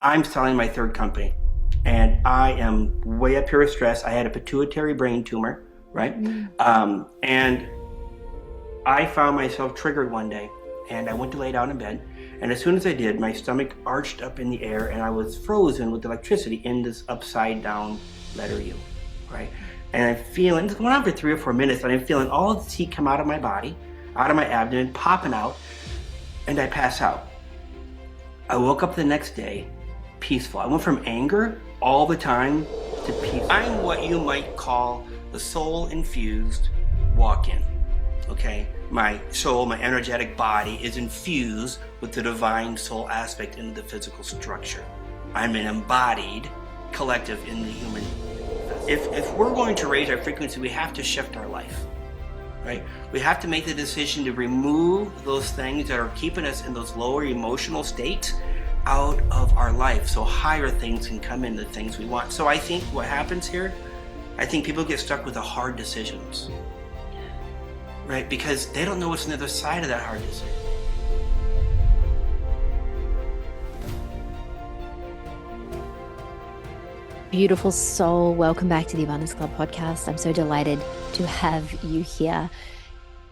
I'm selling my third company, and I am way up here with stress. I had a pituitary brain tumor, right? And I found myself triggered one day, and I went to lay down in bed. And as soon as I did, my stomach arched up in the air, and I was frozen with electricity in this upside down letter U, right? And I'm feeling, this went on for 3 or 4 minutes, and I'm feeling all this heat come out of my body, out of my abdomen, popping out, and I pass out. I woke up the next day peaceful. I went from anger all the time to peace. I'm what you might call the soul infused walk in. Okay? My soul, my energetic body is infused with the divine soul aspect into the physical structure. I'm an embodied collective in the human. If we're going to raise our frequency, we have to shift our life. Right? We have to make the decision to remove those things that are keeping us in those lower emotional states out of our life so higher things can come in, the things we want. So I think what happens here, I think people get stuck with the hard decisions, right? Because they don't know what's on the other side of that hard decision. Beautiful soul, welcome back to the Abundance Club podcast. I'm so delighted to have you here.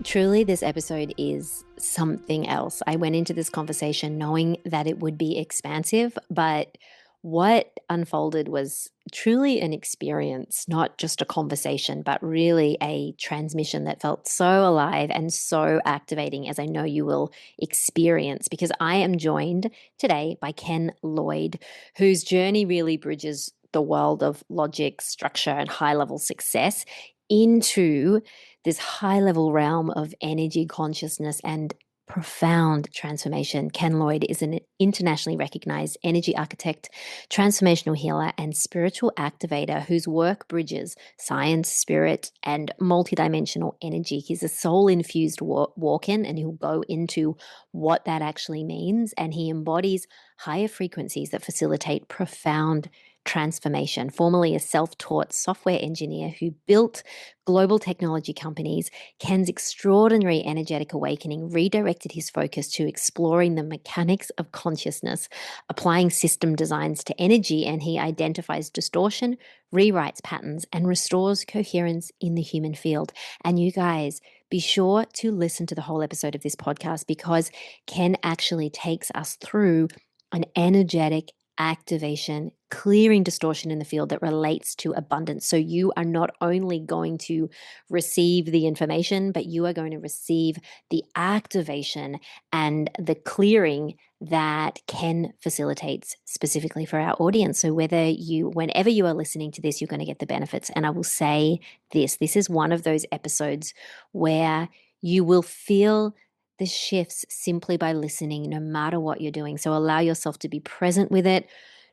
Truly, this episode is something else. I went into this conversation knowing that it would be expansive, but what unfolded was truly an experience, not just a conversation, but really a transmission that felt so alive and so activating, as I know you will experience, because I am joined today by Ken Lloyd, whose journey really bridges the world of logic, structure, and high-level success into this high-level realm of energy consciousness and profound transformation. Ken Lloyd is an internationally recognized energy architect, transformational healer, and spiritual activator whose work bridges science, spirit, and multidimensional energy. He's a soul-infused walk-in, and he'll go into what that actually means. And he embodies higher frequencies that facilitate profound transformation. Formerly a self-taught software engineer who built global technology companies, Ken's extraordinary energetic awakening redirected his focus to exploring the mechanics of consciousness, applying system designs to energy, and he identifies distortion, rewrites patterns, and restores coherence in the human field. And you guys, be sure to listen to the whole episode of this podcast, because Ken actually takes us through an energetic activation, clearing distortion in the field that relates to abundance. So you are not only going to receive the information, but you are going to receive the activation and the clearing that Ken facilitates specifically for our audience. So whenever you are listening to this, you're going to get the benefits. And I will say this is one of those episodes where you will feel the shifts simply by listening, no matter what you're doing. So allow yourself to be present with it.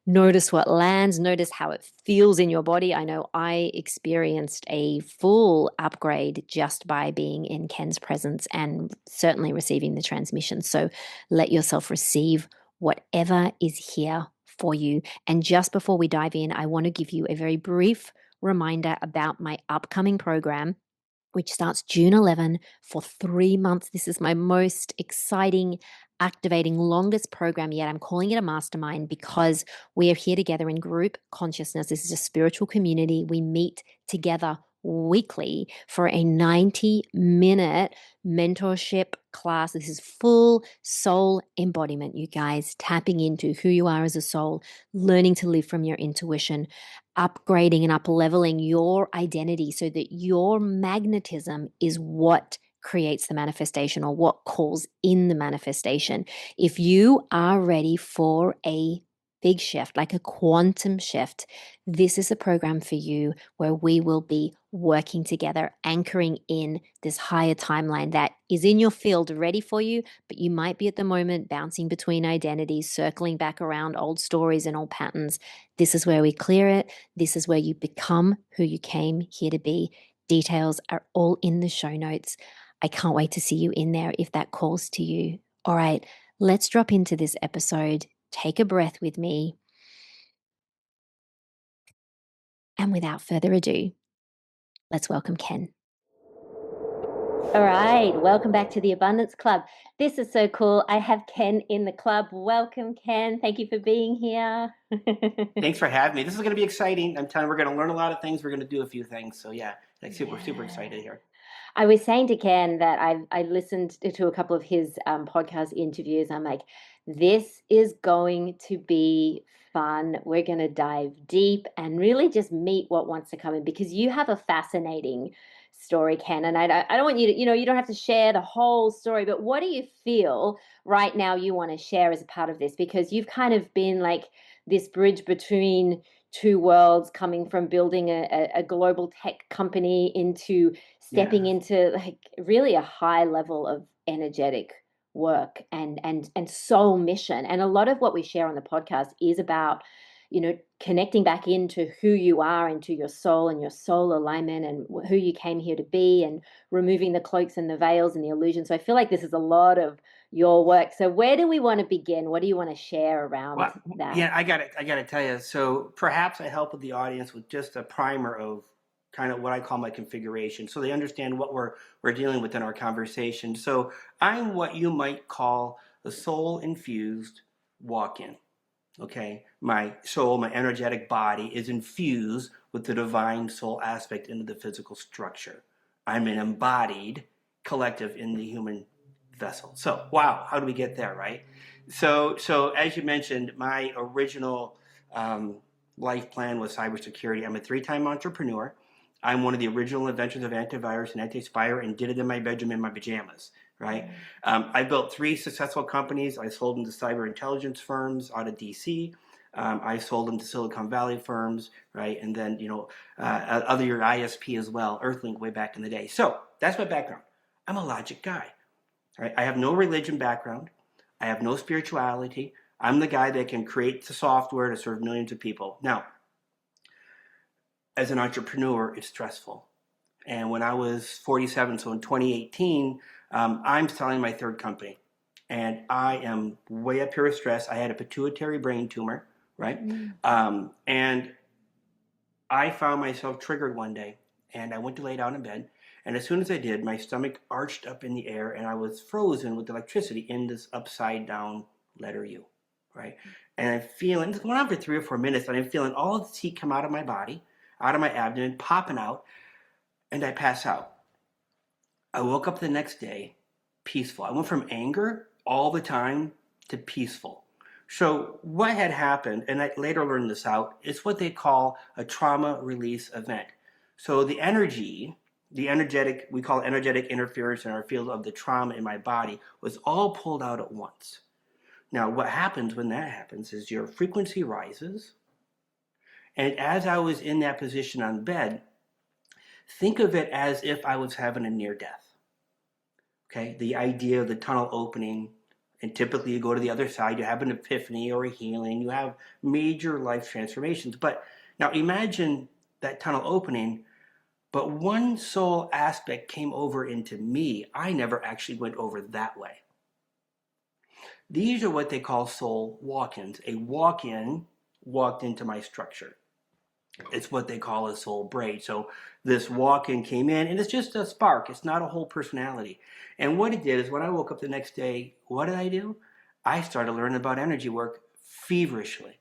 Notice what lands, notice how it feels in your body. I know I experienced a full upgrade just by being in Ken's presence and certainly receiving the transmission. So let yourself receive whatever is here for you. And just before we dive in, I want to give you a very brief reminder about my upcoming program, which starts June 11 for 3 months. This is my most exciting, activating, longest program yet. I'm calling it a mastermind because we are here together in group consciousness. This is a spiritual community. We meet together weekly for a 90-minute mentorship class. This is full soul embodiment, you guys, tapping into who you are as a soul, learning to live from your intuition, upgrading and up-leveling your identity so that your magnetism is what creates the manifestation, or what calls in the manifestation. If you are ready for a big shift, like a quantum shift, this is a program for you where we will be working together, anchoring in this higher timeline that is in your field ready for you, but you might be at the moment bouncing between identities, circling back around old stories and old patterns. This is where we clear it. This is where you become who you came here to be. Details are all in the show notes. I can't wait to see you in there if that calls to you. All right, let's drop into this episode. Take a breath with me. And without further ado, let's welcome Ken. All right, welcome back to the Abundance Club. This is so cool. I have Ken in the club. Welcome, Ken. Thank you for being here. Thanks for having me. This is going to be exciting. I'm telling you, we're going to learn a lot of things. We're going to do a few things. So yeah, like super excited here. I was saying to Ken that I listened to a couple of his podcast interviews. I'm like, this is going to be fun. We're going to dive deep and really just meet what wants to come in, because you have a fascinating story, Ken. And I don't want you to, you don't have to share the whole story, but what do you feel right now you want to share as a part of this? Because you've kind of been like this bridge between two worlds, coming from building a global tech company into stepping into like really a high level of energetic work and soul mission. And a lot of what we share on the podcast is about connecting back into who you are, into your soul and your soul alignment, and who you came here to be, and removing the cloaks and the veils and the illusions. So I feel like this is a lot of your work. So where do we want to begin? What do you want to share around that? Yeah, I got to tell you. So perhaps I help with the audience with just a primer of kind of what I call my configuration, so they understand what we're dealing with in our conversation. So I'm what you might call a soul infused walk-in. Okay, my soul, my energetic body is infused with the divine soul aspect into the physical structure. I'm an embodied collective in the human vessel. So, wow, how do we get there, right? So as you mentioned, my original life plan was cybersecurity. I'm a 3-time entrepreneur. I'm one of the original inventors of antivirus and anti-spyware, and did it in my bedroom in my pajamas, right? I built 3 successful companies. I sold them to cyber intelligence firms out of DC. I sold them to Silicon Valley firms, right? And then, other ISP as well, Earthlink way back in the day. So that's my background. I'm a logic guy, right? I have no religion background. I have no spirituality. I'm the guy that can create the software to serve millions of people. Now, as an entrepreneur, it's stressful. And when I was 47, so in 2018, I'm selling my 3rd company. And I am way up here with stress. I had a pituitary brain tumor, right? And I found myself triggered one day, and I went to lay down in bed. And as soon as I did, my stomach arched up in the air, and I was frozen with electricity in this upside down letter U, right? And I'm feeling, this went on for 3 or 4 minutes, and I'm feeling all of this heat come out of my body, out of my abdomen, popping out, and I pass out. I woke up the next day peaceful. I went from anger all the time to peaceful. So what had happened, and I later learned this out, is what they call a trauma release event. So the energy, we call energetic interference in our field of the trauma in my body, was all pulled out at once. Now, what happens when that happens is your frequency rises. And as I was in that position on bed, think of it as if I was having a near death. Okay, the idea of the tunnel opening, and typically you go to the other side, you have an epiphany or a healing, you have major life transformations. But now imagine that tunnel opening, but one soul aspect came over into me. I never actually went over that way. These are what they call soul walk-ins. A walk-in walked into my structure. It's what they call a soul braid. So this walk-in came in, and it's just a spark. It's not a whole personality. And what it did is when I woke up the next day, what did I do? I started learning about energy work feverishly.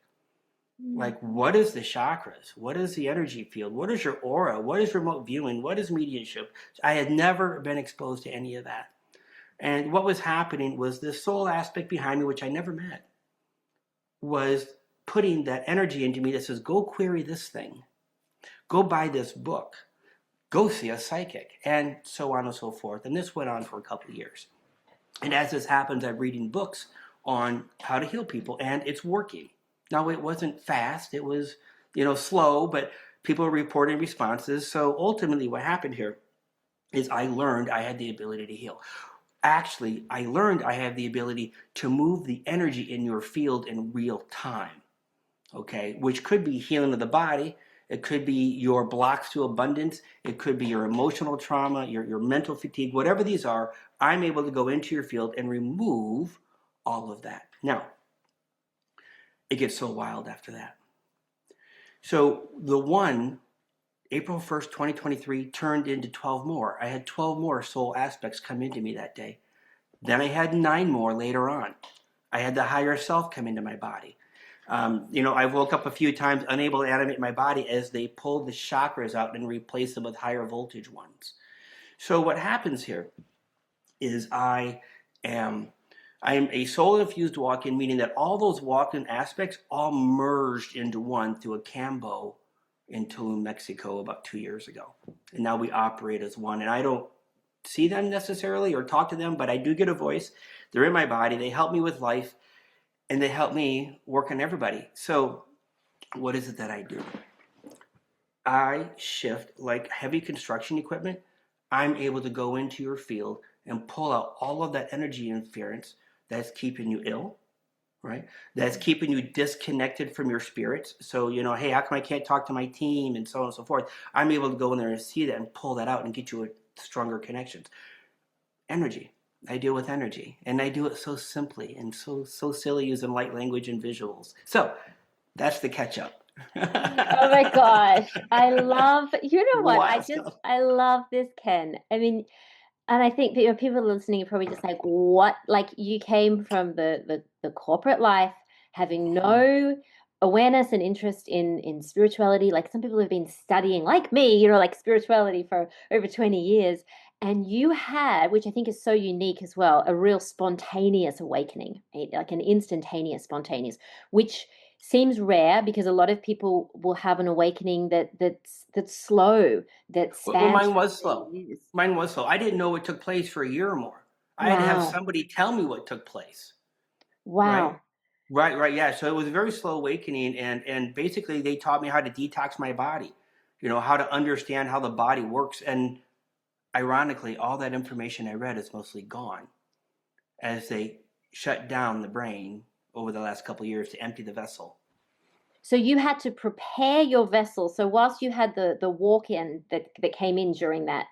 Like, what is the chakras? What is the energy field? What is your aura? What is remote viewing? What is mediumship? I had never been exposed to any of that. And what was happening was this soul aspect behind me, which I never met, was putting that energy into me that says, go query this thing, go buy this book, go see a psychic, and so on and so forth. And this went on for a couple of years. And as this happens, I'm reading books on how to heal people, and it's working. Now, it wasn't fast, it was, slow, but people were reporting responses. So ultimately what happened here is I learned I had the ability to heal. Actually, I learned I have the ability to move the energy in your field in real time. Okay, which could be healing of the body. It could be your blocks to abundance. It could be your emotional trauma, your mental fatigue, whatever these are. I'm able to go into your field and remove all of that. Now, it gets so wild after that. So the one April 1st, 2023 turned into 12 more. I had 12 more soul aspects come into me that day. Then I had 9 more later on. I had the higher self come into my body. I woke up a few times unable to animate my body as they pulled the chakras out and replaced them with higher voltage ones. So what happens here is am I am a soul infused walk-in, meaning that all those walk-in aspects all merged into one through a Cambo in Tulum, Mexico about 2 years ago. And now we operate as one. And I don't see them necessarily or talk to them, but I do get a voice. They're in my body. They help me with life and they help me work on everybody. So what is it that I do? I shift like heavy construction equipment. I'm able to go into your field and pull out all of that energy interference that's keeping you ill, right? That's keeping you disconnected from your spirits. So, hey, how come I can't talk to my team and so on and so forth? I'm able to go in there and see that and pull that out and get you a stronger connections. Energy. I deal with energy, and I do it so simply and so silly using light language and visuals. So that's the catch up. Oh my gosh. I love, what? Wow. I love this, Ken. I mean, and I think people listening are probably just like, what? Like you came from the corporate life, having no awareness and interest in spirituality. Like some people have been studying, like me, like spirituality for over 20 years. And you had, which I think is so unique as well, a real spontaneous awakening, right? Like an instantaneous, spontaneous, which seems rare because a lot of people will have an awakening that's slow, that Well, spans mine was slow. years. Mine was slow. I didn't know it took place for a year or more. I had to have Wow. somebody tell me what took place. Right? Wow. Right, yeah. So it was a very slow awakening, and basically they taught me how to detox my body, how to understand how the body works. And ironically, all that information I read is mostly gone as they shut down the brain over the last couple of years to empty the vessel. So you had to prepare your vessel. So whilst you had the walk-in that came in during that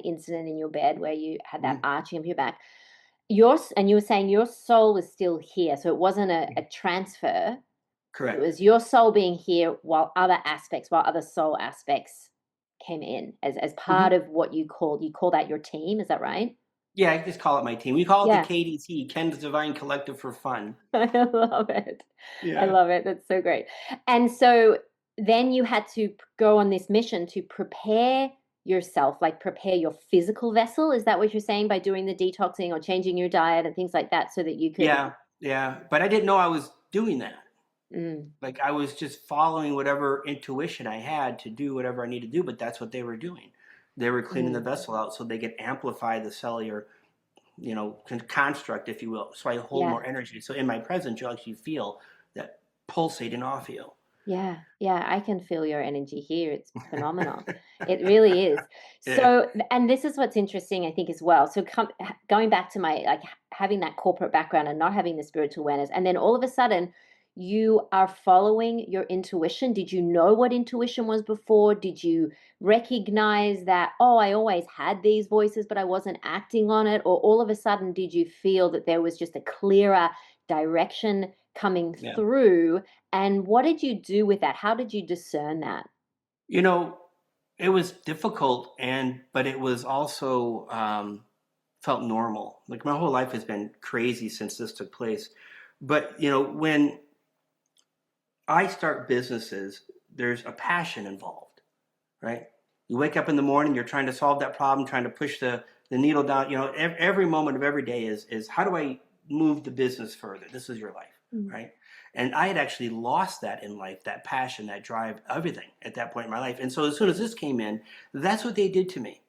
incident in your bed where you had that arching of your back, and you were saying your soul was still here. So it wasn't a transfer. It Correct. was your soul being here while other soul aspects came in as part of what you call that your team. Is that right? Yeah, I just call it my team. We call it Yeah. the KDC, Ken's Divine Collective, for fun. I love it. I Yeah. love it. That's so great. And so then you had to go on this mission to prepare yourself, like prepare your physical vessel. Is that what you're saying by doing the detoxing or changing your diet and things like that so that you could? Yeah. But I didn't know I was doing that. Mm, Like I was just following whatever intuition I had to do whatever I needed to do, but that's what they were doing. They were cleaning the vessel out so they could amplify the cellular, construct, if you will. So I hold more energy. So in my presence, you'll actually feel that pulsating off you. Yeah, I can feel your energy here. It's phenomenal. It really is. Yeah. So, and this is what's interesting, I think, as well. So, going back to my having that corporate background and not having the spiritual awareness, and then all of a sudden, you are following your intuition. Did you know what intuition was before? Did you recognize that, oh, I always had these voices, but I wasn't acting on it? Or all of a sudden, did you feel that there was just a clearer direction coming through? And what did you do with that? How did you discern that? It was difficult, but it was also felt normal. Like my whole life has been crazy since this took place. But when I start businesses, there's a passion involved, right? You wake up in the morning, you're trying to solve that problem, trying to push the needle down. Every moment of every day is how do I move the business further? This is your life, right? And I had actually lost that in life, that passion, that drive, everything at that point in my life. And so as soon as this came in, that's what they did to me.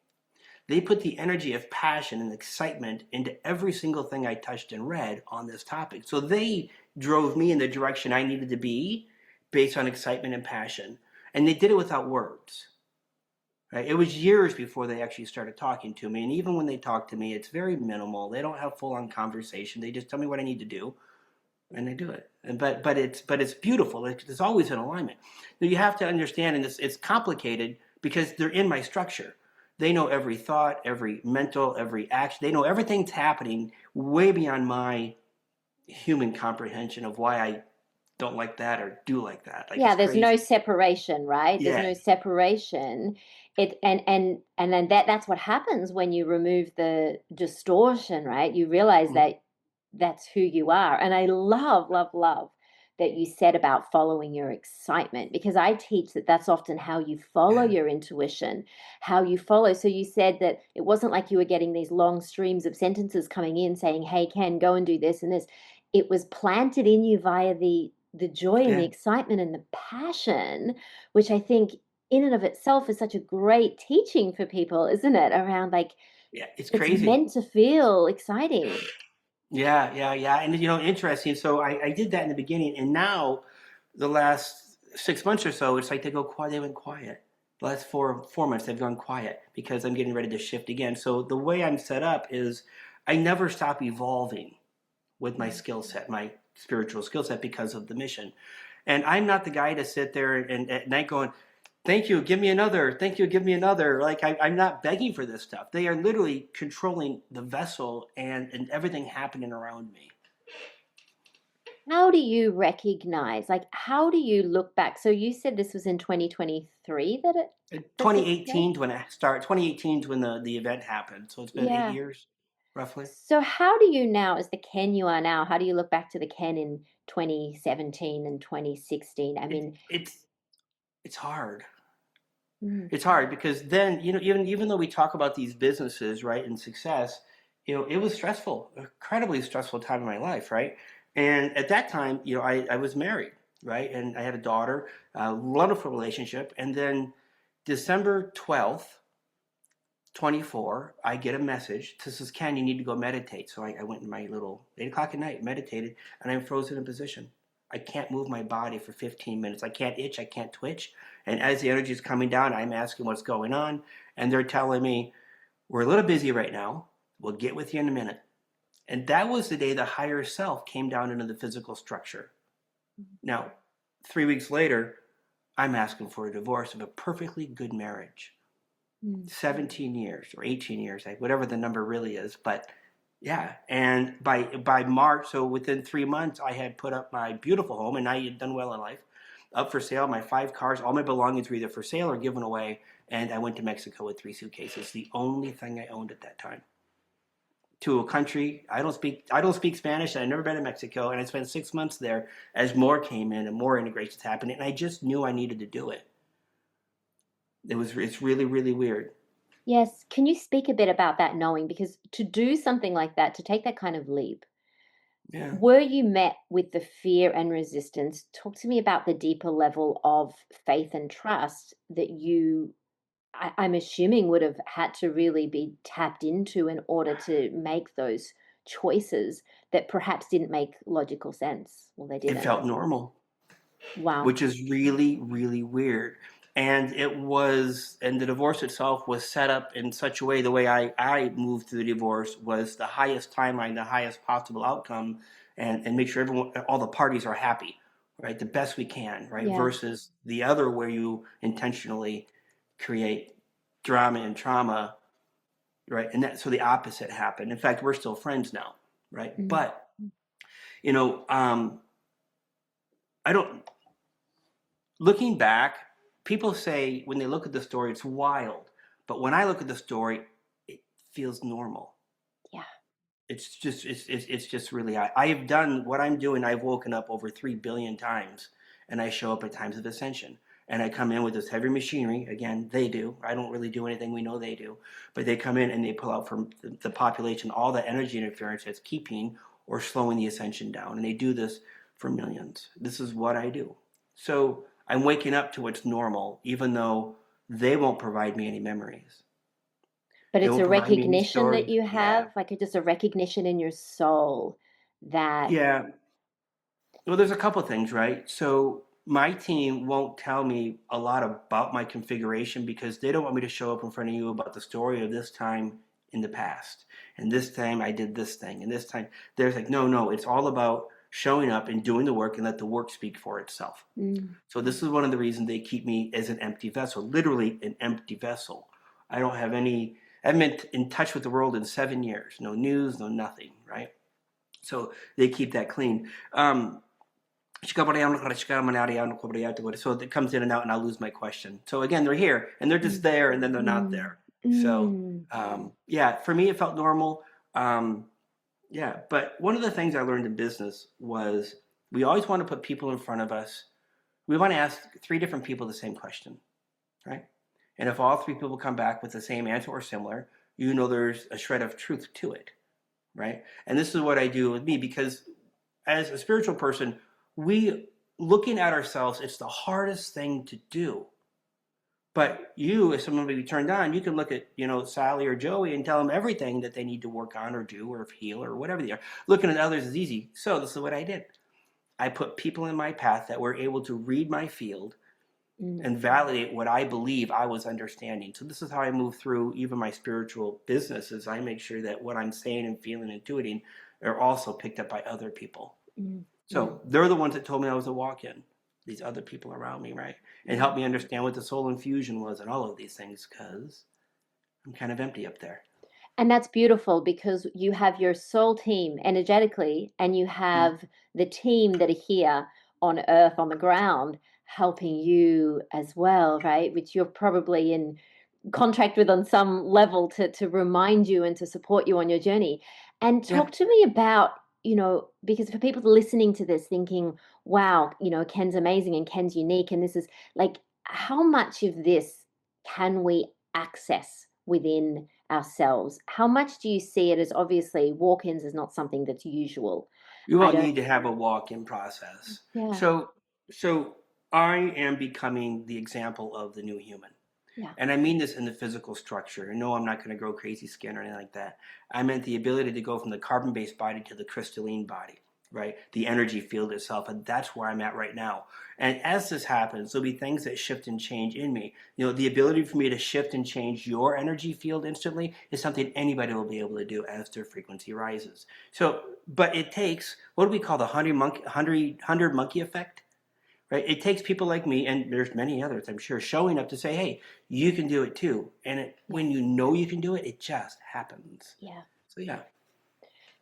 They put the energy of passion and excitement into every single thing I touched and read on this topic. So they drove me in the direction I needed to be based on excitement and passion. And they did it without words. Right? It was years before they actually started talking to me. And even when they talk to me, it's very minimal. They don't have full-on conversation. They just tell me what I need to do. And they do it, but it's beautiful. It's always in alignment. Now you have to understand, and it's complicated because they're in my structure. They know every thought, every mental, every action. They know everything's happening way beyond my human comprehension of why I don't like that or do like that. Like, Yeah, it's there's no crazy. separation, right? There's Yeah. no separation. And then that's what happens when you remove the distortion, right? You realize Mhm. that that's who you are. And I love, love, love that you said about following your excitement, because I teach that that's often how you follow Yeah. your intuition, how you follow. So you said that it wasn't like you were getting these long streams of sentences coming in saying, "Hey, Ken, go and do this and this." It was planted in you via the joy and the Yeah. excitement and the passion, which I think in and of itself is such a great teaching for people, isn't it? Around like Yeah. It's it's crazy. meant to feel exciting. Yeah, yeah, yeah. And interesting. So I did that in the beginning, and now the last 6 months or so, it's like they go quiet. They went quiet. The last four months, they've gone quiet because I'm getting ready to shift again. So the way I'm set up is I never stop evolving with my skill set, my spiritual skill set, because of the mission. And I'm not the guy to sit there and at night going, "Thank you, give me another. Thank you, give me another." Like, I'm not begging for this stuff. They are literally controlling the vessel and everything happening around me. How do you recognize, like, how do you look back? So you said this was in 2023 that this occurred? 2018 is when I start. 2018 is when the event happened. So it's been eight Yeah. years, roughly. So how do you now, as the Ken you are now, how do you look back to the Ken in 2017 and 2016? I It, mean, it's it's hard. mm, It's hard because then, even though we talk about these businesses, right, and success, it was stressful, incredibly stressful time in my life, right? And at that time, I was married, right, and I had a daughter, a wonderful relationship, and then December 12th, 24, I get a message. This is Ken. You need to go meditate. So I went in my little 8 o'clock at night, meditated, and I'm frozen in position. I can't move my body for 15 minutes. I can't itch. I can't twitch. And as the energy is coming down, I'm asking what's going on, and they're telling me we're a little busy right now. We'll get with you in a minute. And that was the day the higher self came down into the physical structure. Now, 3 weeks later, I'm asking for a divorce of a perfectly good marriage. mm, 17 years or 18 years, like whatever the number really is. But yeah, and by March, so within 3 months, I had put up my beautiful home, and I had done well in life, up for sale. My 5 cars, all my belongings were either for sale or given away. And I went to Mexico with 3 suitcases, the only thing I owned at that time. To a country I don't speak Spanish, and I've never been to Mexico, and I spent 6 months there as more came in and more integrations happened, and I just knew I needed to do it. It's really, really weird. yes. Can you speak a bit about that knowing? Because to do something like that, to take that kind of leap, Yeah. were you met with the fear and resistance? Talk to me about the deeper level of faith and trust that I'm assuming, would have had to really be tapped into in order to make those choices that perhaps didn't make logical sense. Well, they It didn't. felt normal, Wow. which is really, really weird. And the divorce itself was set up in such a way, the way I moved through the divorce was the highest timeline, the highest possible outcome, and make sure all the parties are happy, right? The best we can, right? Yeah. Versus the other where you intentionally create drama and trauma, right? So the opposite happened. In fact, we're still friends now, right? Mm. But, you know, um, I don't, looking back, people say when they look at the story, it's wild. But when I look at the story, it feels normal. Yeah. It's just really, I have done what I'm doing. I've woken up over 3 billion times, and I show up at times of ascension. And I come in with this heavy machinery. Again, they do. I don't really do anything. We know they do. But they come in and they pull out from the population all the energy interference that's keeping or slowing the ascension down. And they do this for millions. This is what I do. So I'm waking up to what's normal, even though they won't provide me any memories. But They it's won't a provide me any recognition that stories. you Yeah. have, like just a recognition in your soul that, Yeah. Well, there's a couple things, right? So my team won't tell me a lot about my configuration because they don't want me to show up in front of you about the story of this time in the past. And this time I did this thing. And this time there's like, no, no, it's all about showing up and doing the work and let the work speak for itself. mm, So this is one of the reasons they keep me as an empty vessel, literally an empty vessel. I don't have any, I haven't been in touch with the world in 7 years. No news, no nothing, right? So they keep that clean. So it comes in and out, and I'll lose my question. So again, they're here, and they're just there, and then they're not there. So yeah, for me, it felt normal. Yeah, but one of the things I learned in business was we always want to put people in front of us. We want to ask three different people the same question, right? And if all three people come back with the same answer or similar, you know there's a shred of truth to it, right? And this is what I do with me, because as a spiritual person, we looking at ourselves, it's the hardest thing to do. But you, as someone maybe turned on, you can look at, Sally or Joey and tell them everything that they need to work on or do or heal or whatever they are. Looking at others is easy. So this is what I did. I put people in my path that were able to read my field and validate what I believe I was understanding. So this is how I move through even my spiritual businesses. I make sure that what I'm saying and feeling and intuiting are also picked up by other people. So they're the ones that told me I was a walk-in, these other people around me, right? And helped me understand what the soul infusion was and all of these things, because I'm kind of empty up there. And that's beautiful, because you have your soul team energetically, and you have the team that are here on earth, on the ground, helping you as well, right? Which you're probably in contract with on some level to remind you and to support you on your journey. And talk to me about, because for people listening to this thinking, wow, Ken's amazing and Ken's unique, and this is like, how much of this can we access within ourselves? How much do you see it as? Obviously, walk-ins is not something that's usual. You I won't don't. need to have a walk-in process. Yeah. So I am becoming the example of the new human. Yeah. And I mean this in the physical structure. No, I'm not going to grow crazy skin or anything like that. I meant the ability to go from the carbon-based body to the crystalline body, right? The energy field itself. And that's where I'm at right now. And as this happens, there'll be things that shift and change in me. The ability for me to shift and change your energy field instantly is something anybody will be able to do as their frequency rises. So, but it takes, what do we call the 100 monkey effect? Right? It takes people like me, and there's many others, I'm sure, showing up to say, hey, you can do it too. And when you know you can do it, it just happens. Yeah. So, yeah.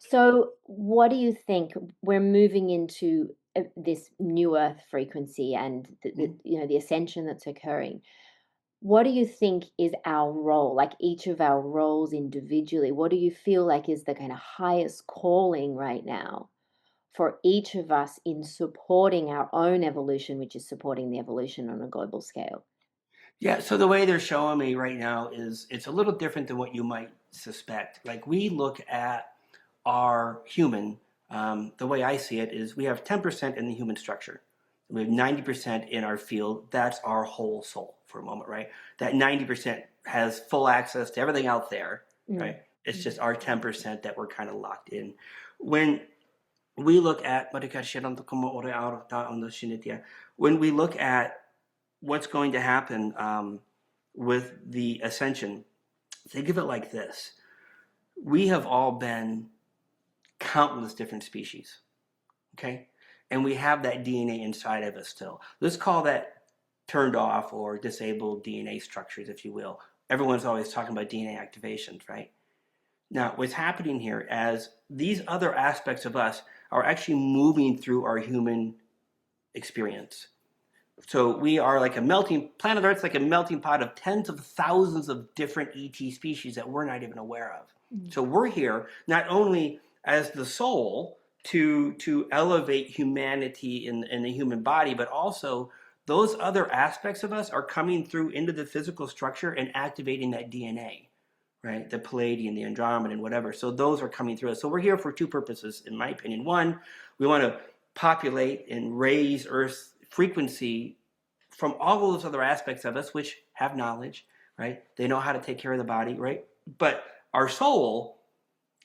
So what do you think? We're moving into this new earth frequency and the ascension that's occurring. What do you think is our role, like each of our roles individually? What do you feel like is the kind of highest calling right now for each of us in supporting our own evolution, which is supporting the evolution on a global scale? Yeah, so the way they're showing me right now is it's a little different than what you might suspect. Like, we look at our human, the way I see it is we have 10% in the human structure. We have 90% in our field. That's our whole soul for a moment, right? That 90% has full access to everything out there, right? It's just our 10% that we're kind of locked in. When we look at when we look at what's going to happen with the ascension, think of it like this. We have all been countless different species, okay? And we have that DNA inside of us still. Let's call that turned off or disabled DNA structures, if you will. Everyone's always talking about DNA activations, right? Now, what's happening here as these other aspects of us are actually moving through our human experience. So we are like planet Earth's like a melting pot of tens of thousands of different ET species that we're not even aware of. So we're here not only as the soul to elevate humanity in the human body, but also those other aspects of us are coming through into the physical structure and activating that DNA, right? The Palladian, the Andromedan, and whatever. So those are coming through us. So we're here for two purposes, in my opinion. One, we want to populate and raise Earth's frequency from all those other aspects of us, which have knowledge, right? They know how to take care of the body, right? But our soul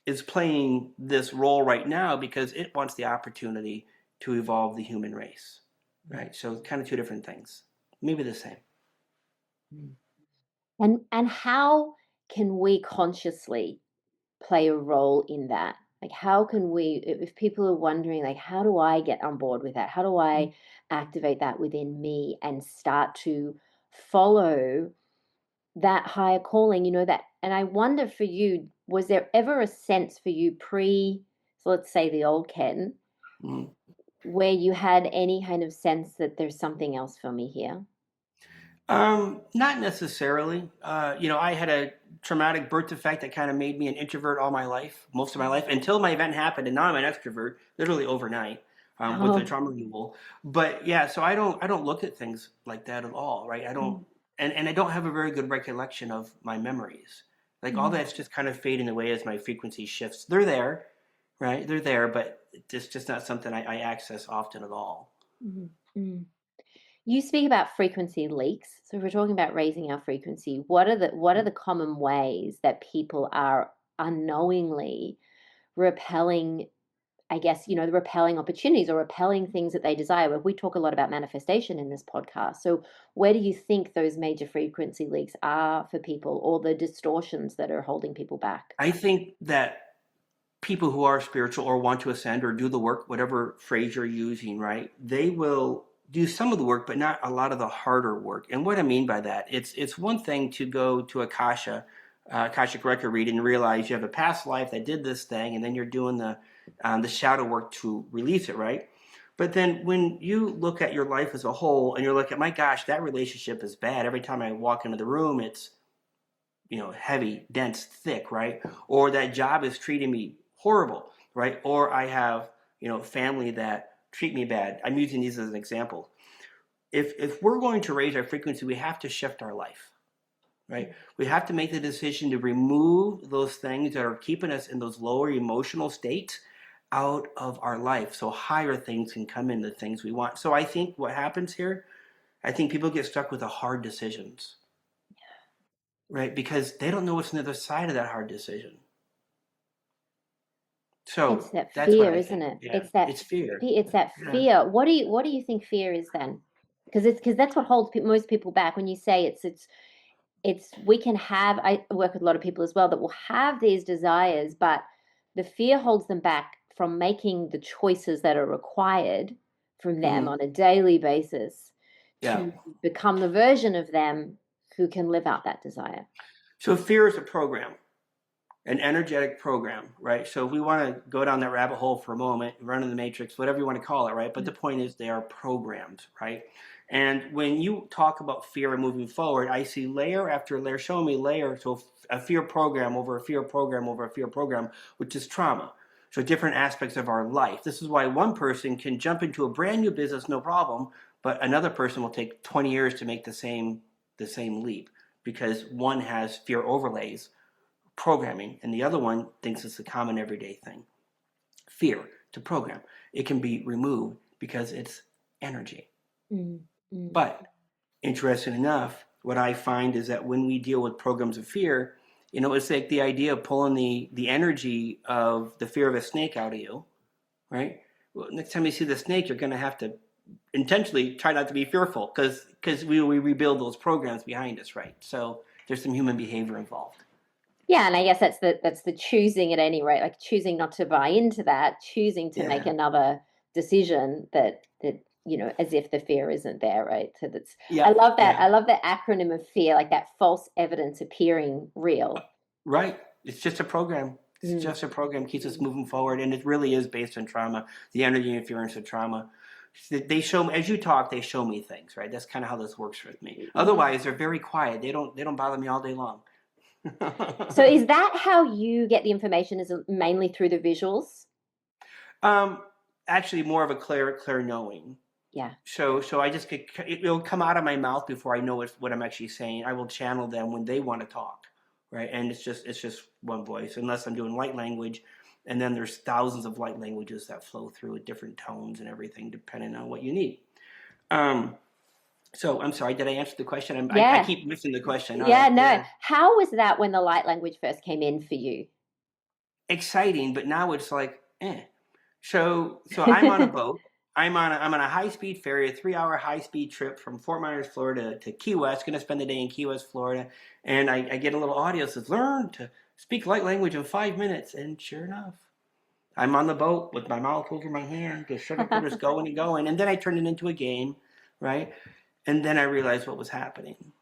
is playing this role right now because it wants the opportunity to evolve the human race, right? So kind of two different things, maybe the same. And how can we consciously play a role in that? Like, how can we, if people are wondering, like, how do I get on board with that? How do I activate that within me and start to follow that higher calling, that? And I wonder for you, was there ever a sense for you so let's say the old Ken, where you had any kind of sense that there's something else for me here? Not necessarily. I had a traumatic birth defect that kind of made me an introvert all my life, most of my life, until my event happened, and now I'm an extrovert, literally overnight, with the Oh, trauma removal. But yeah, so I don't look at things like that at all, right? I don't, mm, and I don't have a very good recollection of my memories. Like all mm, that's just kind of fading away as my frequency shifts. They're there, right? They're there, but it's just not something I access often at all. mm, mm. You speak about frequency leaks. So if we're talking about raising our frequency, what are the common ways that people are unknowingly repelling, I guess, the repelling opportunities or repelling things that they desire? Where we talk a lot about manifestation in this podcast. So where do you think those major frequency leaks are for people, or the distortions that are holding people back? I think that people who are spiritual or want to ascend or do the work, whatever phrase you're using, right? They will do some of the work, but not a lot of the harder work. And what I mean by that, it's one thing to go to Akashic record reading and realize you have a past life that did this thing, and then you're doing the shadow work to release it, right? But then when you look at your life as a whole and you're like, my gosh, that relationship is bad. Every time I walk into the room, it's heavy, dense, thick, right? Or that job is treating me horrible, right? Or I have, family that treat me bad. I'm using these as an example. If we're going to raise our frequency, we have to shift our life, right? We have to make the decision to remove those things that are keeping us in those lower emotional states out of our life so higher things can come in, the things we want. So I think what happens here, I think people get stuck with the hard decisions, right? Because they don't know what's on the other side of that hard decision. It's So that that's what fear, I isn't think. it? Yeah, It's that it's fear. it's that Yeah. fear. What do you think fear is then? Because that's what holds most people back. When you say it's we can have, I work with a lot of people as well that will have these desires, but the fear holds them back from making the choices that are required from them Hmm. on a daily basis Yeah. to become the version of them who can live out that desire. So fear is a program, an energetic program, right? So if we want to go down that rabbit hole for a moment, run in the matrix, whatever you want to call it, right? But the point is they are programs, right? And when you talk about fear and moving forward, I see layer after layer, showing me layer. So a fear program over a fear program over a fear program, which is trauma. So different aspects of our life. This is why one person can jump into a brand new business, no problem, but another person will take 20 years to make the same leap because one has fear overlays programming, and the other one thinks it's a common everyday thing. Fear to program. It can be removed because it's energy. Mm, mm, But interesting enough, what I find is that when we deal with programs of fear, it's like the idea of pulling the energy of the fear of a snake out of you, right? Well, next time you see the snake, you're going to have to intentionally try not to be fearful because we rebuild those programs behind us, right? So there's some human behavior involved. Yeah, and I guess that's the choosing at any rate, like choosing not to buy into that, choosing to make Yeah. another decision that as if the fear isn't there, right? So that's I Yeah. love that. Yeah. I love the acronym of fear, like that false evidence appearing real. Right. It's just a program. It's Mm, just a program keeps us moving forward, and it really is based on trauma, the energy interference of trauma. They show me as you talk. They show me things, right? That's kind of how this works with me. yeah. Otherwise, they're very quiet. They don't bother me all day long. So is that how you get the information? Is it mainly through the visuals? um, Actually, more of a clear knowing. Yeah. So I just get it'll come out of my mouth before I know what I'm actually saying. I will channel them when they want to talk, right? And it's just one voice, unless I'm doing light language, and then there's thousands of light languages that flow through with different tones and everything, depending on what you need. Um, so I'm sorry, did I answer the question? I Yeah. keep missing the question. All Yeah, right, no. yeah, How was that when the light language first came in for you? exciting, but now it's like, eh. So I'm on a boat. I'm on a high speed ferry, a 3 hour high speed trip from Fort Myers, Florida to Key West. Going to spend the day in Key West, Florida, and I get a little audio that says learn to speak light language in 5 minutes. And sure enough, I'm on the boat with my mouth over my hand, just sugarcoaters going and going. And then I turned it into a game, right? And then I realized what was happening.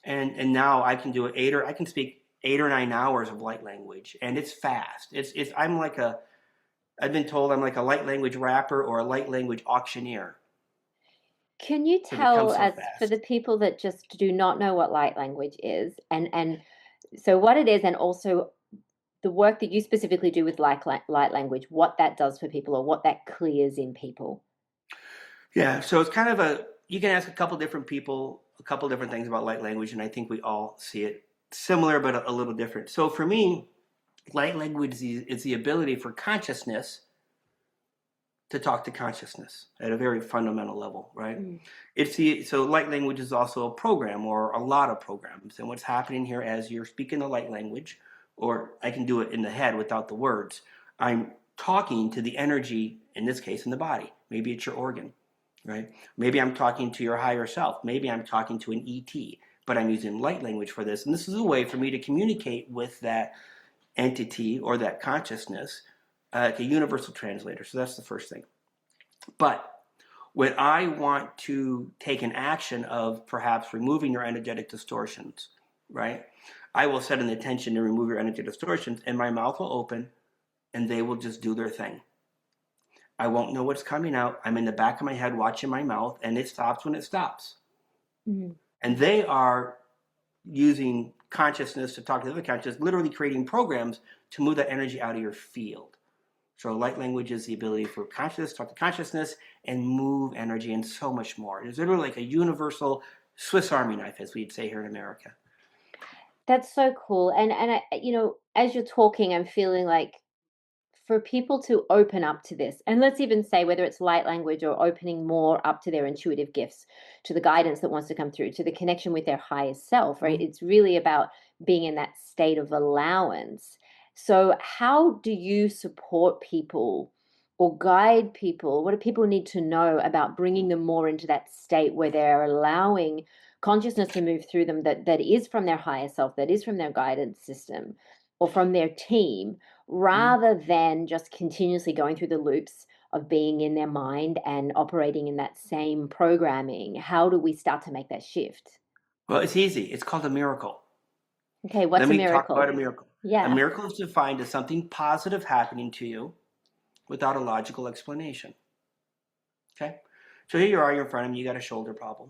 And now I can do it I can speak 8 or 9 hours of light language, and it's fast. It's I'm like I've been told I'm like a light language rapper or a light language auctioneer Can you because it comes tell so us, for the fast. people that just do not know what light language is, and so what it is, and also the work that you specifically do with light language, what that does for people or what that clears in people? Yeah, so it's kind of you can ask a couple different people a couple different things about light language, and I think we all see it similar but a little different. So for me, light language is the ability for consciousness to talk to consciousness at a very fundamental level, right? Mm. So light language is also a program or a lot of programs. And what's happening here as you're speaking the light language, or I can do it in the head without the words, I'm talking to the energy, in this case, in the body. Maybe it's your organ, right? Maybe I'm talking to your higher self. Maybe I'm talking to an ET, but I'm using light language for this. And this is a way for me to communicate with that entity or that consciousness, like a universal translator. So that's the first thing. But when I want to take an action of perhaps removing your energetic distortions, right? I will set an intention to remove your energetic distortions, and my mouth will open and they will just do their thing. I won't know what's coming out. I'm in the back of my head watching my mouth, and it stops when it stops. Mm. And they are using consciousness to talk to the other consciousness, literally creating programs to move that energy out of your field. So light language is the ability for consciousness, talk to consciousness, and move energy and so much more. It's literally like a universal Swiss Army knife, as we'd say here in America. That's so cool. And as you're talking, I'm feeling like for people to open up to this, and let's even say whether it's light language or opening more up to their intuitive gifts, to the guidance that wants to come through, to the connection with their higher self, right? Mm-hmm. It's really about being in that state of allowance. So, how do you support people or guide people? What do people need to know about bringing them more into that state where they're allowing consciousness to move through them that is from their higher self, that is from their guidance system or from their team, rather than just continuously going through the loops of being in their mind and operating in that same programming? How do we start to make that shift? Well, it's easy. It's called a miracle. Okay, Let what's a me talk about a miracle? miracle. A Yeah. miracle is defined as something positive happening to you without a logical explanation. Okay? So here you are, you're in front of me, you got a shoulder problem,